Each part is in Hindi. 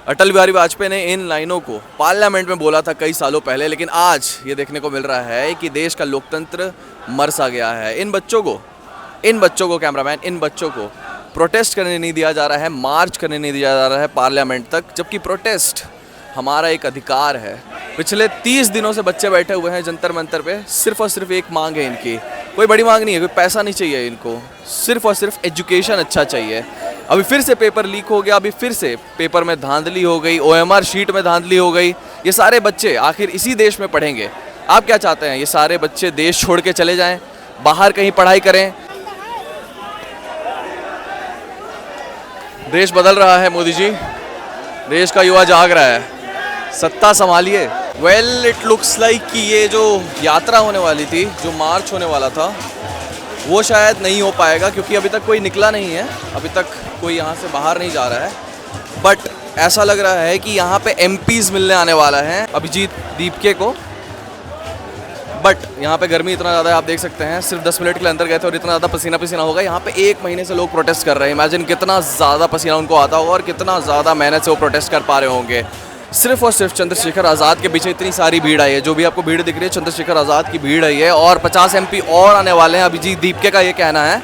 अटल बिहारी वाजपेयी ने इन लाइनों को पार्लियामेंट में बोला था कई सालों पहले, लेकिन आज ये देखने को मिल रहा है कि देश का लोकतंत्र मर सा गया है। इन बच्चों को कैमरामैन, इन बच्चों को प्रोटेस्ट करने नहीं दिया जा रहा है, मार्च करने नहीं दिया जा रहा है पार्लियामेंट तक, जबकि प्रोटेस्ट हमारा एक अधिकार है। पिछले 30 दिनों से बच्चे बैठे हुए हैं जंतर मंतर पे, सिर्फ और सिर्फ एक मांग है इनकी, कोई बड़ी मांग नहीं है, कोई पैसा नहीं चाहिए इनको, सिर्फ और सिर्फ एजुकेशन अच्छा चाहिए। अभी फिर से पेपर लीक हो गया, अभी फिर से पेपर में धांधली हो गई, OMR शीट में धांधली हो गई। ये सारे बच्चे आखिर इसी देश में पढ़ेंगे। आप क्या चाहते हैं? ये सारे बच्चे देश छोड़ के चले जाएं, बाहर कहीं पढ़ाई करें? देश बदल रहा है मोदी जी, देश का युवा जाग रहा है, सत्ता संभालिए। वेल इट लुक्स लाइक कि ये जो यात्रा होने वाली थी, जो मार्च होने वाला था, वो शायद नहीं हो पाएगा, क्योंकि अभी तक कोई निकला नहीं है, अभी तक कोई यहाँ से बाहर नहीं जा रहा है। बट ऐसा लग रहा है कि यहाँ पे MPs मिलने आने वाला है अभिजीत दीपके को। बट यहाँ पे गर्मी इतना ज़्यादा है, आप देख सकते हैं, सिर्फ 10 मिनट के लिए अंदर गए थे और इतना ज़्यादा पसीना पसीना होगा। यहाँ पे 1 महीने से लोग प्रोटेस्ट कर रहे हैं। इमेजिन कितना ज़्यादा पसीना उनको आता होगा और कितना ज़्यादा मेहनत से वो प्रोटेस्ट कर पा रहे होंगे। सिर्फ और सिर्फ चंद्रशेखर आज़ाद के पीछे इतनी सारी भीड़ आई है। जो भी आपको भीड़ दिख रही है, चंद्रशेखर आज़ाद की भीड़ आई है, और 50 MP और आने वाले हैं, अभिजीत दीपके का ये कहना है,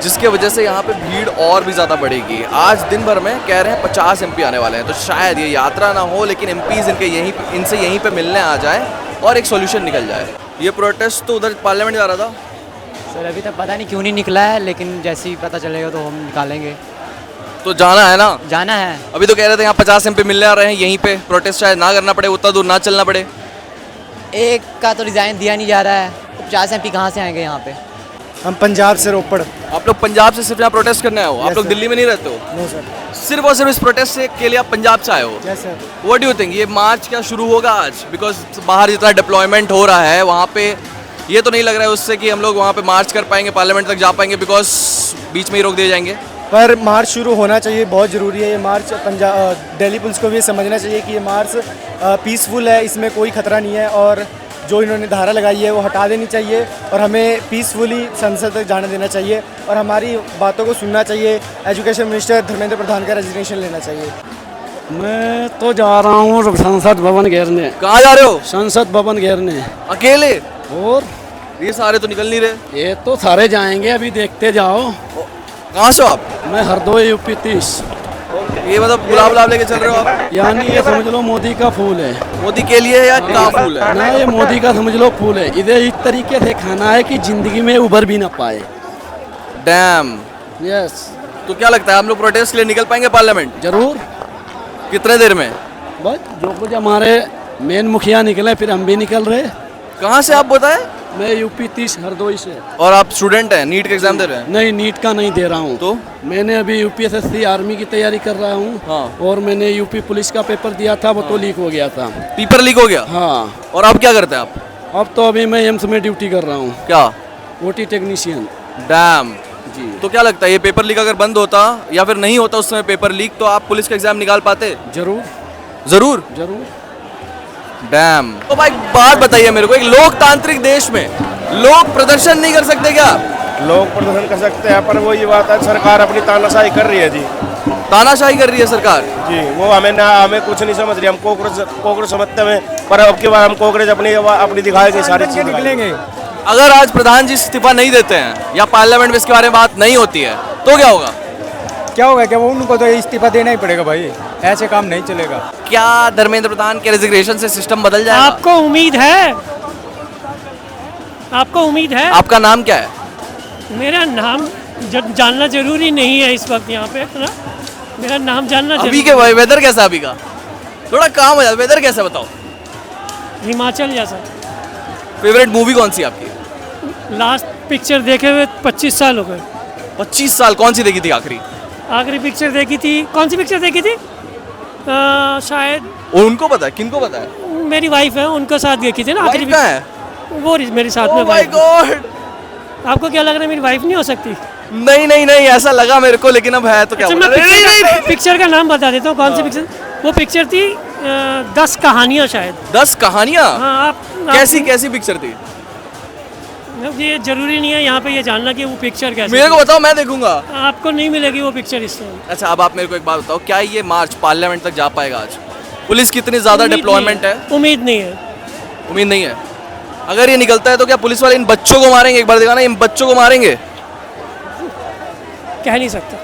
जिसकी वजह से यहाँ पे भीड़ और भी ज़्यादा बढ़ेगी। आज दिन भर में कह रहे हैं 50 MP आने वाले हैं, तो शायद ये यात्रा ना हो, लेकिन MPs इनसे यहीं पे मिलने आ जाए और एक सोल्यूशन निकल जाए। ये प्रोटेस्ट तो उधर पार्लियामेंट जा रहा था सर, अभी तक पता नहीं क्यों नहीं निकला है, लेकिन जैसे ही पता चलेगा तो हम निकालेंगे। तो जाना है ना? जाना है। अभी तो कह रहे थे यहाँ 50 MP मिलने आ रहे हैं, यहीं पे प्रोटेस्ट शायद ना करना पड़े, उतना दूर ना चलना पड़े। एक का तो रिजाइन दिया नहीं जा रहा है, 50 MP कहाँ से आएंगे यहाँ पे? हम पंजाब से रोपड़। आप लोग पंजाब से सिर्फ यहाँ प्रोटेस्ट करने आए हो? आप लोग sir. दिल्ली में नहीं रहते हो? No sir. सिर्फ और सिर्फ इस प्रोटेस्ट के लिए आप पंजाब से आए हो? Yes sir. What do you think, ये मार्च क्या शुरू होगा आज? बिकॉज बाहर जितना डिप्लॉयमेंट हो रहा है वहाँ पे, ये तो नहीं लग रहा है उससे कि हम लोग वहाँ पे मार्च कर पाएंगे, पार्लियामेंट तक जा पाएंगे, बिकॉज बीच में ही रोक दिए जाएंगे। पर मार्च शुरू होना चाहिए, बहुत ज़रूरी है ये मार्च। दिल्ली पुलिस को भी समझना चाहिए कि ये मार्च पीसफुल है, इसमें कोई खतरा नहीं है, और जो इन्होंने धारा लगाई है वो हटा देनी चाहिए, और हमें पीसफुली संसद तक जाने देना चाहिए, और हमारी बातों को सुनना चाहिए। एजुकेशन मिनिस्टर धर्मेंद्र प्रधान का रेजिग्नेशन लेना चाहिए। मैं तो जा रहा हूँ संसद भवन घेरने। कहाँ जा रहे हो? संसद भवन घेरने। अकेले? और ये सारे तो निकल नहीं रहे। ये तो सारे जाएंगे, अभी देखते जाओ। कहाँ से हो आप? मैं हरदोई UP 30। ये मतलब गुलाब लेके चल रहे हो आप? यानी ये समझ लो मोदी का फूल है। मोदी के लिए या का फूल है? ना, ये मोदी का समझ लो फूल है। इधर इस तरीके से खाना है कि जिंदगी में उभर भी ना पाए। डैम। यस। तो क्या लगता है हम लोग प्रोटेस्ट के लिए निकल पाएंगे पार्लियामेंट? जरूर। कितने देर में? बस जो कुछ हमारे मेन मुखिया निकले, फिर हम भी निकल रहे। कहाँ से आप बताए? मैं UP 30 हरदोई से। और आप स्टूडेंट हैं, नीट का एग्जाम दे रहे हैं? नहीं, नीट का नहीं दे रहा हूँ। तो मैंने अभी UPSSC आर्मी की तैयारी कर रहा हूँ। हाँ। और मैंने UP पुलिस का पेपर दिया था, वो तो लीक हो गया था। पेपर लीक हो गया? हाँ। और आप क्या करते हैं आप? अब तो अभी मैं एम्स में ड्यूटी कर रहा हूँ। क्या? OT technician. डैम जी। तो क्या लगता है ये पेपर लीक अगर बंद होता या फिर नहीं होता उस समय पेपर लीक, तो आप पुलिस का एग्जाम निकाल पाते? जरूर जरूर। जरूर। डैम। तो भाई बात बताइए मेरे को, एक लोकतांत्रिक देश में लोग प्रदर्शन नहीं कर सकते क्या? लोग प्रदर्शन कर सकते हैं, पर वो ये बात है, सरकार अपनी तानाशाही कर रही है जी। तानाशाही कर रही है सरकार जी। वो हमें कुछ नहीं समझ रही, हम कोकरोच समझते हैं, पर अब की बार हम कोकरोच अपनी दिखाएंगे, सारी चीज़ निकलेंगे। अगर आज प्रधान जी इस्तीफा नहीं देते हैं या पार्लियामेंट में इसके बारे में बात नहीं होती है, तो क्या होगा? क्या होगा? क्या वो उनको तो इस्तीफा देना ही पड़ेगा भाई, ऐसे काम नहीं चलेगा। क्या धर्मेंद्र प्रधान के रेजिग्नेशन से सिस्टम बदल जाएगा? आपको उम्मीद है? आपको उम्मीद है? आपका नाम क्या है? मेरा नाम जानना जरूरी नहीं है इस वक्त यहाँ पे, ना मेरा नाम जानना अभी के वेदर कैसा है? अभी का थोड़ा काम हो जाता, वेदर कैसा बताओ? हिमाचल जैसा। फेवरेट मूवी कौन सी आपकी? लास्ट पिक्चर देखे हुए 25 साल हो गए। 25 साल? कौन सी देखी थी आखिरी? आखिरी पिक्चर देखी थी, कौन सी पिक्चर देखी थी? शायद उनको पता है, किनको पता है? मेरी वाइफ है, उनके साथ देखी थी ना आखिरी वाइफ है? वो मेरे साथ में Oh my वाइफ। God! आपको क्या लग रहा है मेरी वाइफ नहीं हो सकती? नहीं नहीं नहीं, ऐसा लगा मेरे को, लेकिन अब है तो क्या अच्छा, बोला? मैं पिक्चर का नाम बता देता हूँ, कौन सी पिक्चर। वो पिक्चर थी 10 कहानियाँ शायद। 10 कहानियाँ? हाँ। आप कैसी कैसी पिक्चर थी? अब ये जरूरी नहीं है यहाँ पे ये जानना कि वो पिक्चर कैसे मेरे को बताओ, मैं देखूंगा। आपको नहीं मिलेगी वो पिक्चर इस टाइम। अच्छा, अब आप मेरे को एक बात बताओ, क्या ये मार्च पार्लियामेंट तक जा पाएगा आज? पुलिस की इतनी ज्यादा डिप्लॉयमेंट है। उम्मीद नहीं है। उम्मीद नहीं है। अगर ये निकलता है तो क्या पुलिस वाले इन बच्चों को मारेंगे? एक बार दिखाना, इन बच्चों को मारेंगे? कह नहीं सकता।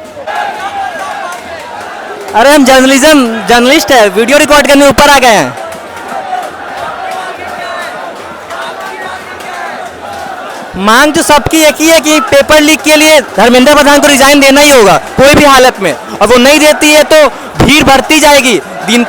अरे हम जर्नलिस्ट है, वीडियो रिकॉर्ड करने ऊपर आ गए हैं। मांग तो सबकी एक ही है कि पेपर लीक के लिए धर्मेंद्र प्रधान को रिजाइन देना ही होगा कोई भी हालत में, और वो नहीं देती है तो भीड़ बढ़ती जाएगी दिन।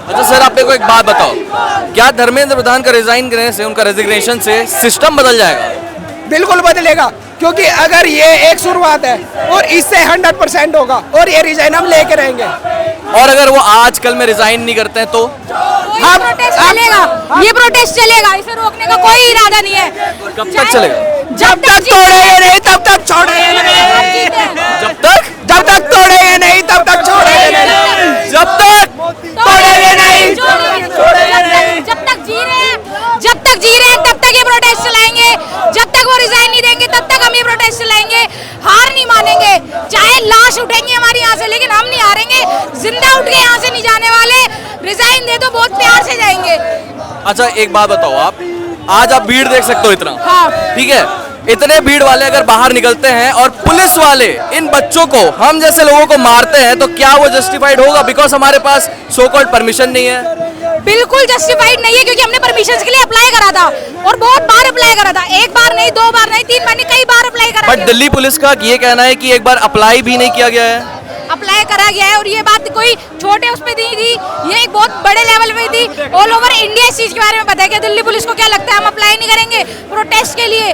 अच्छा सर, आप मेरे को एक बात बताओ, क्या धर्मेंद्र प्रधान का रिजाइन करने से, उनका रेजिग्नेशन से सिस्टम बदल जाएगा? बिल्कुल बदलेगा, क्योंकि अगर ये एक शुरुआत है और इससे 100% होगा और ये रिजाइन हम लेके रहेंगे। और अगर वो आजकल में रिजाइन नहीं करते हैं तो ये प्रोटेस्ट चलेगा, ये प्रोटेस्ट चलेगा, इसे रोकने का कोई इरादा नहीं है। कब तक चलेगा? जब तक तोड़ेंगे नहीं तब तक छोड़ेंगे नहीं। जब तक तोड़ेंगे नहीं तब तक छोड़ेंगे नहीं। जब तक तोड़ेंगे नहीं। जब तक जी रहे हैं तब तक ये प्रोटेस्ट चलाएंगे। जब तक वो रिजाइन नहीं देंगे तब तक हम ये प्रोटेस्ट चलाएंगे। हार नहीं मानेंगे, चाहे लाश उठेंगे हमारी यहाँ से, लेकिन हम नहीं हारेंगे। जिंदा उठ के यहाँ से नहीं जाने वाले। रिजाइन दे दो, बहुत प्यार से जाएंगे। अच्छा एक बात बताओ, आप आज आप भीड़ देख सकते हो इतना, हाँ। ठीक है, इतने भीड़ वाले अगर बाहर निकलते हैं और पुलिस वाले इन बच्चों को, हम जैसे लोगों को मारते हैं, तो क्या वो जस्टिफाइड होगा? बिकॉज हमारे पास सो कॉल्ड परमिशन नहीं है। बिल्कुल जस्टिफाइड नहीं है, क्योंकि हमने परमिशन के लिए अप्लाई करा था और बहुत बार अप्लाई करा था। एक बार नहीं, दो बार नहीं, 3 बार नहीं, कई बार अप्लाई करा। बट दिल्ली पुलिस का ये कहना है कि एक बार अप्लाई भी नहीं किया गया है। अप्लाई करा गया है, और ये बात कोई छोटे उस पे नहीं थी, ये एक बहुत बड़े लेवल पे थी। ऑल ओवर इंडिया इस चीज के बारे में पता है कि दिल्ली पुलिस को क्या लगता है हम अप्लाई नहीं करेंगे प्रोटेस्ट के लिए।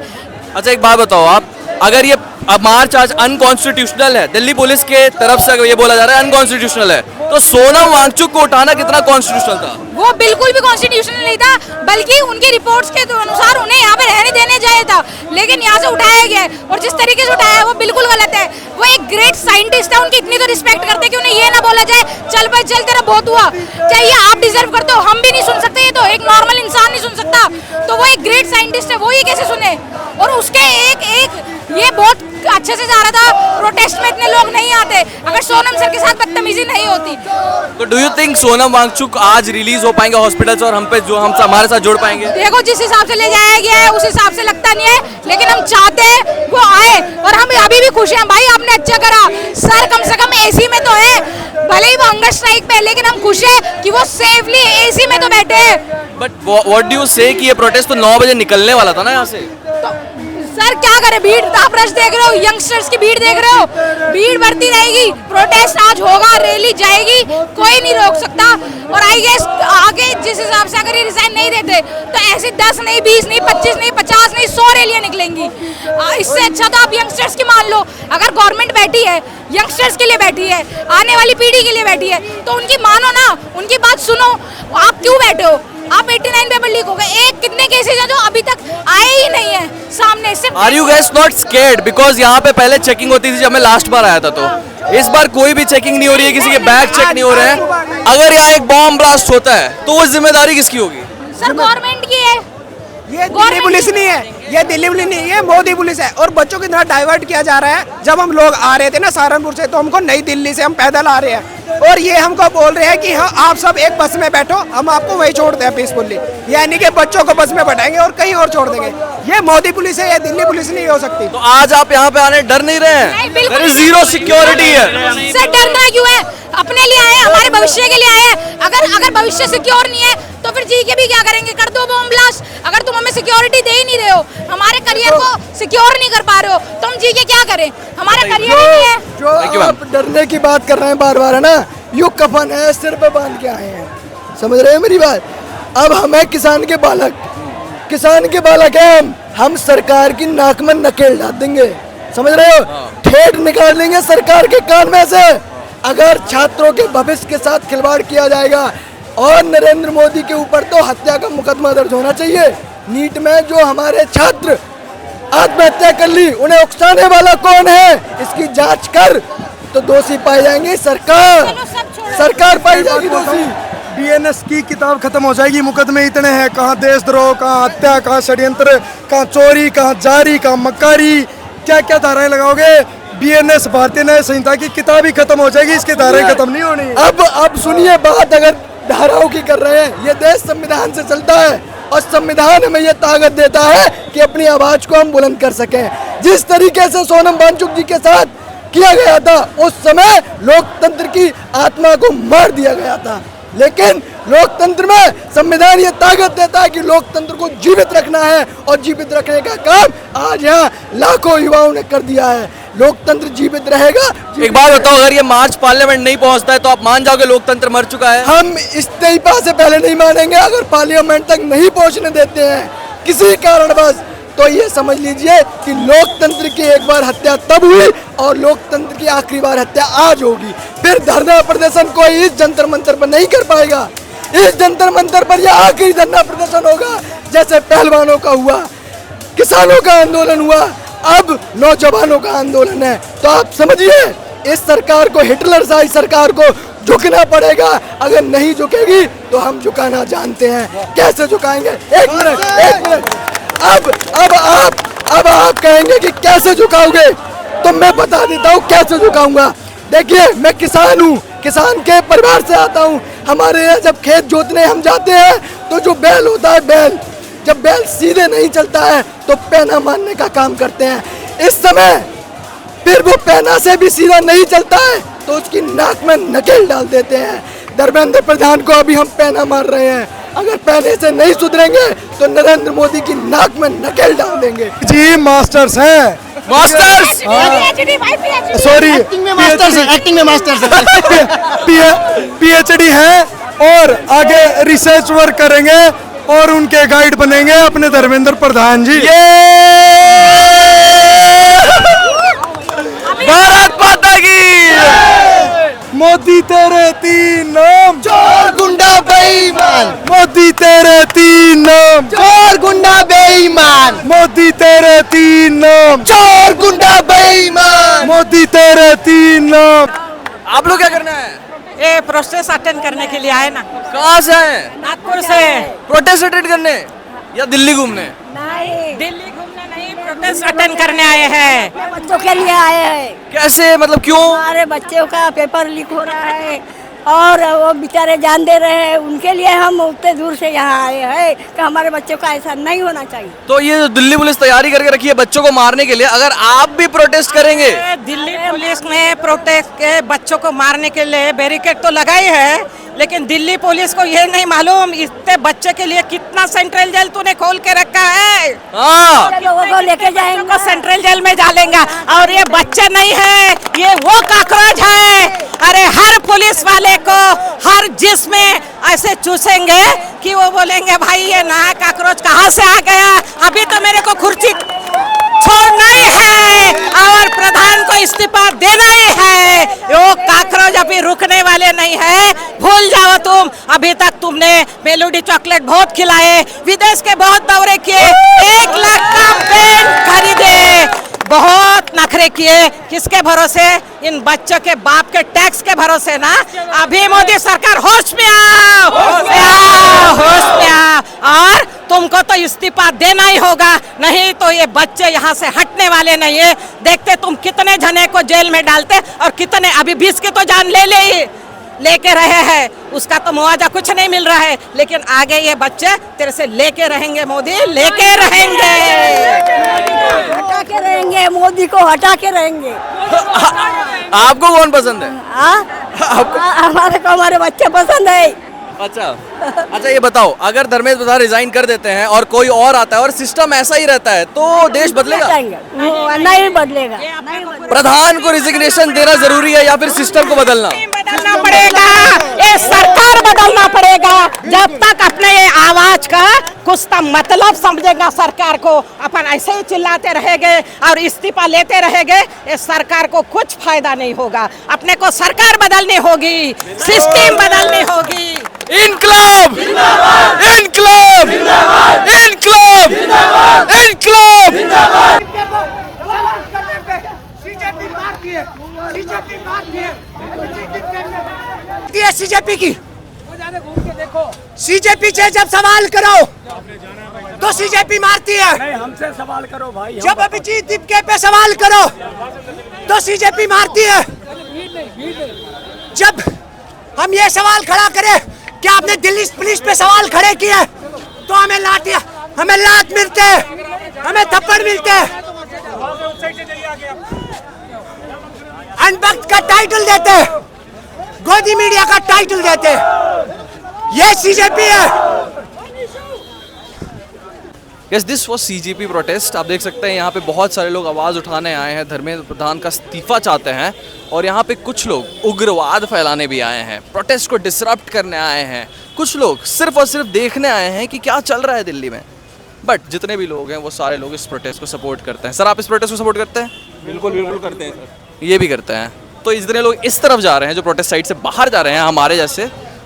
अच्छा एक बात बताओ आप, अगर ये अब मार्च आज अनकॉन्स्टिट्यूशनल है, दिल्ली पुलिस के तरफ से अगर ये बोला जा रहा है अनकॉन्स्टिट्यूशनल है, तो सोनम वांगचुक को उठाना कितना कॉन्स्टिट्यूशनल था? वो बिल्कुल भी कॉन्स्टिट्यूशनल नहीं था, बल्कि उनकी रिपोर्ट्स के अनुसार उन्हें यहाँ पे रहने देने चाहिए था, लेकिन यहाँ से उठाया गया है, और जिस तरीके से उठाया है वो बिल्कुल गलत है। वो एक ग्रेट साइंटिस्ट है, उनकी इतनी तो रिस्पेक्ट करते कि उन्हें ये ना बोला जाए चल भाई चल तेरा बहुत हुआ, चाहिए आप डिजर्व करते हो, हम भी नहीं सुन सकते, ये तो एक नॉर्मल इंसान नहीं सुन सकता। तो वो एक ग्रेट साइंटिस्ट है, वो ये कैसे सुने? और उसके एक ये बहुत अच्छे से जा रहा था, प्रोटेस्ट में इतने लोग नहीं आते अगर सोनम सर के साथ बदतमीजी नहीं होती। तो do you think Sonam Wangchuk आज रिलीज हो पाएंगे हॉस्पिटल से और हम पे जो हम हमारे साथ जुड़ पाएंगे? देखो जिस हिसाब से ले जाया गया है उस हिसाब से लगता नहीं है, लेकिन हम चाहते हैं वो आए, और हम अभी भी खुश हैं। भाई आपने अच्छा करा, सर कम से कम एसी में तो है, भले ही वो हंगर स्ट्राइक पे, लेकिन हम खुश हैं कि वो सेफली एसी में तो बैठे हैं। बट व्हाट डू यू से कि ये प्रोटेस्ट तो 9 बजे निकलने वाला था ना यहाँ से? सर क्या करे, भीड़ आप रश देख रहे हो, यंगस्टर्स की भीड़ देख रहे हो, भीड़ बढ़ती रहेगी। प्रोटेस्ट आज होगा, रैली जाएगी, कोई नहीं रोक सकता। और आई गेस आगे जिस हिसाब से अगर ये रिजाइन नहीं देते तो ऐसे 10 नहीं, 20 नहीं, 25 नहीं, 50 नहीं, 100 रैलियां निकलेंगी। इससे अच्छा तो आप यंगस्टर्स की मान लो। अगर गवर्नमेंट बैठी है, यंगस्टर्स के लिए बैठी है, आने वाली पीढ़ी के लिए बैठी है, तो उनकी मानो ना, उनकी बात सुनो। आप क्यों बैठे हो? आप 89 पेपर लीक हो गए, एक कितने केसेस हैं जो अभी तक आए ही नहीं है सामने से। Are you guys not scared? Because यहाँ पे पहले चेकिंग होती थी जब मैं लास्ट बार आया था, तो इस बार कोई भी चेकिंग नहीं हो रही है, किसी के बैग चेक नहीं हो रहे हैं। अगर यहाँ एक बॉम्ब ब्लास्ट होता है तो वो जिम्मेदारी किसकी होगी? सर गवर्नमेंट की है। ये दिल्ली पुलिस नहीं है, ये दिल्ली पुलिस नहीं है, ये मोदी पुलिस है। और बच्चों की तरह डाइवर्ट किया जा रहा है। जब हम लोग आ रहे थे ना सहारनपुर से, तो हमको नई दिल्ली से हम पैदल आ रहे हैं, और ये हमको बोल रहे हैं कि हाँ आप सब एक बस में बैठो, हम आपको वही छोड़ते हैं पीसफुल्ली, यानी कि बच्चों को बस में बैठाएंगे और कहीं और छोड़ देंगे। ये मोदी पुलिस है, ये दिल्ली पुलिस नहीं हो सकती। तो आज आप यहाँ पे आने डर नहीं रहे हैं? नहीं, बिल्कुल There is zero security है। सर डरना क्यों है? अपने लिए आए, हमारे भविष्य के लिए आए हैं। अगर भविष्य सिक्योर नहीं है तो फिर जी के भी क्या करेंगे? कर दो बॉम्ब ब्लास्ट। अगर तुम हमें सिक्योरिटी दे ही नहीं रहे हो, हमारे करियर को सिक्योर नहीं कर पा रहे हो, तो हम जी के क्या करें? हमारा करियर ही नहीं है। जो आप डरने की बात कर रहे हैं बार बार, है ना, यू कफन है सिर पे बांध के आए हैं, समझ रहे हैं मेरी बात? अब हमें किसान के बालक हैं हम सरकार की नाक में नकेल डाल देंगे, समझ रहे हो? ठेठ निकाल लेंगे सरकार के कान में से अगर छात्रों के भविष्य के साथ खिलवाड़ किया जाएगा। और नरेंद्र मोदी के ऊपर तो हत्या का मुकदमा दर्ज होना चाहिए। नीट में जो हमारे छात्र आत्महत्या कर ली, उन्हें उकसाने वाला कौन है, इसकी जांच कर, तो दोषी पाए जाएंगे सरकार पाई जाएगी दोषी। बीएनएस की किताब खत्म हो जाएगी, मुकदमे इतने हैं, कहाँ देशद्रोह, कहाँ हत्या, कहाँ षड्यंत्र, कहाँ चोरी, कहाँ जारी, कहाँ मक्कारी, क्या क्या धाराएं लगाओगे। बीएनएस भारतीय न्याय संहिता की किताब ही खत्म हो जाएगी, इसकी धाराएं खत्म नहीं होनी। अब सुनिए बात, अगर धाराओं की कर रहे हैं, ये देश संविधान से चलता है और संविधान हमें ये ताकत देता है कि अपनी आवाज को हम बुलंद कर सकें। जिस तरीके से सोनम वांगचुक जी के साथ किया गया था, उस समय लोकतंत्र की आत्मा को मार दिया गया था, लेकिन लोकतंत्र में संविधान ये ताकत देता है कि लोकतंत्र को जीवित रखना है और जीवित रखने का काम आज यहाँ लाखों युवाओं ने कर दिया है। लोकतंत्र जीवित रहेगा। एक बात बताओ, अगर ये मार्च पार्लियामेंट नहीं पहुंचता है तो आप मान जाओगे लोकतंत्र मर चुका है? हम इस्तीफा से पहले नहीं मानेंगे। अगर पार्लियामेंट तक नहीं पहुंचने देते हैं किसी कारणवश, तो ये समझ लीजिए कि लोकतंत्र की एक बार हत्या तब हुई और लोकतंत्र की आखिरी बार हत्या आज होगी। फिर धरना प्रदर्शन कोई इस जंतर मंतर पर नहीं कर पाएगा। इस जंतर मंतर पर यह आखिरी धरना प्रदर्शन होगा, जैसे पहलवानों का हुआ, किसानों का आंदोलन हुआ, अब नौजवानों का आंदोलन है। तो आप समझिए, इस सरकार को, हिटलरशाही सरकार को झुकना पड़ेगा। अगर नहीं झुकेगी तो हम झुकाना जानते हैं। कैसे झुकाएंगे? एक मिनट। अब आप कहेंगे कि कैसे झुकाओगे, तो मैं बता देता हूँ कैसे झुकाऊंगा। देखिए, मैं किसान हूँ, किसान के परिवार से आता हूँ। हमारे यहाँ जब खेत जोतने हम जाते हैं तो जो बैल होता है, बैल जब बैल सीधे नहीं चलता है तो पैना मारने का काम करते हैं। इस समय फिर वो पैना से भी सीधा नहीं चलता है तो उसकी नाक में नकेल डाल देते हैं। धर्मेंद्र प्रधान को अभी हम पैना मार रहे हैं। अगर पैने से नहीं सुधरेंगे तो नरेंद्र मोदी की नाक में नकेल डाल देंगे। जी मास्टर्स हैं, मास्टर्स, सॉरी एक्टिंग में मास्टर्स पीएचडी हैं और आगे रिसर्च वर्क करेंगे और उनके गाइड बनेंगे अपने धर्मेंद्र प्रधान जी। भारत माता की। मोदी तेरे 3 नाम, चोर गुंडा बेईमान, मोदी तेरे 3 नाम, चोर गुंडा बेईमान, मोदी तेरे 3 नाम, चोर गुंडा बेईमान, मोदी तेरे 3 नाम। आप लोग क्या करना है? ये प्रोसेस अटेंड करने के लिए आए ना। कहाँ से आए? नागपुर से। प्रोटेस्ट अटेंड करने या दिल्ली घूमने? दिल्ली घूमने नहीं, प्रोटेस्ट अटेंड करने आए हैं। बच्चों के लिए आए हैं। कैसे, मतलब क्यों? हमारे बच्चों का पेपर लीक हो रहा है और वो बेचारे जान दे रहे हैं, उनके लिए हम उतने दूर से यहाँ आए हैं कि हमारे बच्चों का ऐसा नहीं होना चाहिए। तो ये जो दिल्ली पुलिस तैयारी करके रखी है बच्चों को मारने के लिए, अगर आप भी प्रोटेस्ट करेंगे? दिल्ली पुलिस ने प्रोटेस्ट के बच्चों को मारने के लिए बैरिकेड तो लगाई है, लेकिन दिल्ली पुलिस को ये नहीं मालूम इतने बच्चे के लिए कितना सेंट्रल जेल तूने खोल के रखा है। हाँ, लोगों को लेके जाएंगे, सेंट्रल जेल में डालेंगे। और ये बच्चे नहीं है, ये वो काकरोच है। अरे हर पुलिस वाले को हर जिस्म में ऐसे चूसेंगे कि वो बोलेंगे भाई ये नया काकरोच कहाँ से आ गया, अभी तो मेरे को कुर्सी छोड़ना ही है और प्रधान को इस्तीफा देना ही है। वो काकरोच अभी रुकने वाले नहीं है। भूल जाओ तुम, अभी तक तुमने मेलोडी चॉकलेट बहुत खिलाए, विदेश के बहुत दौरे किए, 1 लाख का पेन खरीदे, बहुत नखरे किए। किसके भरोसे? इन बच्चों के बाप के टैक्स के भरोसे ना। अभी मोदी सरकार होश में आओ, होश में आओ। और तुमको तो इस्तीफा देना ही होगा, नहीं तो ये बच्चे यहाँ से हटने वाले नहीं है। देखते तुम कितने जने को जेल में डालते और कितने, अभी 20 की तो जान लेके रहे हैं, उसका तो मुआवजा कुछ नहीं मिल रहा है, लेकिन आगे ये बच्चे तेरे से लेके रहेंगे मोदी, लेके रहेंगे, हटा के रहेंगे, मोदी को हटा के रहेंगे। आपको कौन पसंद है? हमारे को हमारे बच्चे पसंद है। अच्छा ये बताओ, अगर धर्मेंद्र प्रधान रिजाइन कर देते हैं और कोई और आता है और सिस्टम ऐसा ही रहता है तो देश बदलेगा? नहीं बदलेगा। प्रधान को रिजिग्नेशन देना जरूरी है या फिर सिस्टम को बदलना? बदलना पड़ेगा, ये सरकार बदलना पड़ेगा। जब तक अपने ये आवाज का कुछ तो मतलब समझेगा सरकार को। अपन ऐसे ही चिल्लाते रहेंगे और इस्तीफा लेते रहेंगे, इस सरकार को कुछ फायदा नहीं होगा। अपने को सरकार बदलनी होगी, सिस्टम बदलनी होगी। इनकलाब इनकलाब इनकलाब इनकलाब। सीजेपी की सीजेपी से जब सवाल करो तो सीजेपी मारती है। नहीं, हमसे सवाल करो भाई। जब अभिजीत दीपके पे सवाल करो तो सीजेपी मारती है। जब हम ये सवाल खड़ा करें कि आपने दिल्ली पुलिस पे सवाल खड़े किए तो हमें लात मिलते हैं, हमें थप्पड़ मिलते हैं, अनभक्त का टाइटल देते, गोदी मीडिया का टाइटल देते। ये सीजेपी है। Yes, this was CJP protest. आप देख सकते हैं यहाँ पे बहुत सारे लोग आवाज़ उठाने आए हैं, धर्मेंद्र प्रधान का इस्तीफा चाहते हैं, और यहाँ पे कुछ लोग उग्रवाद फैलाने भी आए हैं, प्रोटेस्ट को डिसरप्ट करने आए हैं। कुछ लोग सिर्फ और सिर्फ देखने आए हैं कि क्या चल रहा है दिल्ली में। बट जितने भी लोग हैं वो सारे लोग इस प्रोटेस्ट को सपोर्ट करते हैं। सर, आप इस प्रोटेस्ट को सपोर्ट करते हैं? बिल्कुल बिल्कुल करते हैं सर। ये भी करते हैं। तो जितने लोग इस तरफ जा रहे हैं, जो प्रोटेस्ट साइड से बाहर जा रहे हैं हमारे जैसे,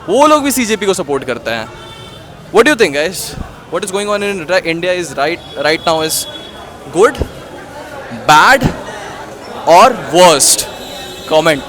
वो लोग भी सीजेपी को सपोर्ट करते हैं। What do you think guys? What is going on in India is right now is good, bad or worst? Comment.